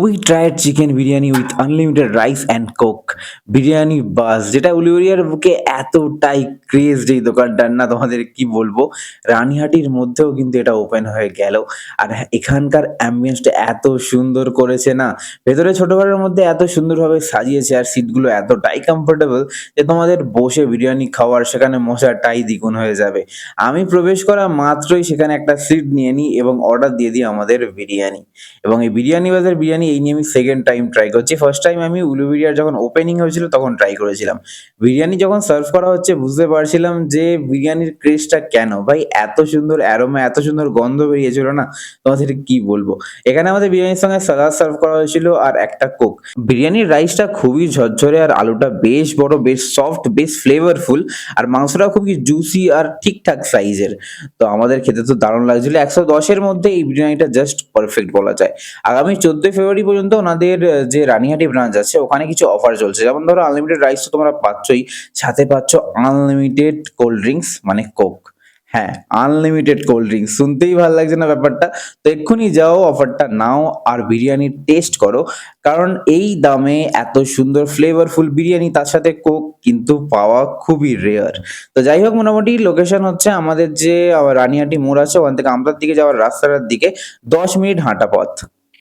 We tried chicken biryani with unlimited rice and coke. Biryani বাস যেটা উলুবেড়িয়ার বুকে এতটাই ক্রেজড এই দোকানটার না তোমাদের কি বলবো। রানীহাটির মধ্যেও কিন্তু এটা ওপেন হয়ে গেল। আর হ্যাঁ, এখানকার অ্যাম্বিয়েন্সটা এত সুন্দর করেছে না। ভেতরে ছোট ঘরের মধ্যে এত সুন্দরভাবে সাজিয়েছে আর সিটগুলো এতটাই কমফোর্টেবল যে তোমাদের বসে বিরিয়ানি খাওয়ার সেখানে মজাটাই দ্বিগুণ হয়ে যাবে। আমি প্রবেশ করা মাত্রই সেখানে একটা সিট নিয়ে নিই এবং অর্ডার দিয়ে দিই আমাদের বিরিয়ানি। এবং এই বিরিয়ানি বাজার বিরিয়ানি এই নিয়ে আমি সেকেন্ড টাইম ট্রাই করছি। ফার্স্ট টাইম আমি উলুবেড়িয়ার যখন ওপেনিং হয়েছিল তখন ট্রাই করেছিলাম। বিরিয়ানি যখন সার্ভ করা হচ্ছে বুঝতে পারছিলাম যে বিরিয়ানির ক্রেজটা কেন? ভাই এত সুন্দর অ্যারোমা, এত সুন্দর গন্ধ বেরিয়েছিল না তোমাদের কি বলবো। এখানে আমাদের বিরিয়ানির সঙ্গে সালাদ সার্ভ করা হয়েছিল আর একটা কোক। বিরিয়ানির রাইসটা খুবই ঝরঝরে আর আলুটা বেশ বড়, বেশ সফট, বেশ ফ্লেভারফুল আর মাংসটা খুবই জুসি আর ঠিকঠাক সাইজের। তো আমাদের খেতে তো দারুণ লাগছিল। ১১০ এর মধ্যে এই বিরিয়ানিটা জাস্ট পারফেক্ট বলা যায়। আগামী ১৪ই ফেব্রুয়ারি পর্যন্ত ওনাদের যে রানীহাটি ব্রাঞ্চ আছে ওখানে কিছু অফার চলছে। যেমন ধরো আনলিমিটেড রাইস তো তোমরা পাচ্ছই, সাথে পাচ্ছ আনলিমিটেড কোল্ড ড্রিংকস মানে কোক। হ্যাঁ, আনলিমিটেড কোল্ড ড্রিংকস শুনতেই ভাল লাগছে না ব্যাপারটা? তো এক্ষুনি যাও অফারটা নাও আর বিরিয়ানি টেস্ট করো। কারণ এই দামে এত সুন্দর ফ্লেভারফুল বিরিয়ানি তার সাথে কোক কিন্তু পাওয়া খুবই রেয়ার। তো যাই হোক মোটামুটি লোকেশন হচ্ছে আমাদের যে রানীহাটি মোড় আছে ওখান থেকে আমতার দিকে যাওয়ার রাস্তাটার দিকে ১০ মিনিট হাঁটা পথ।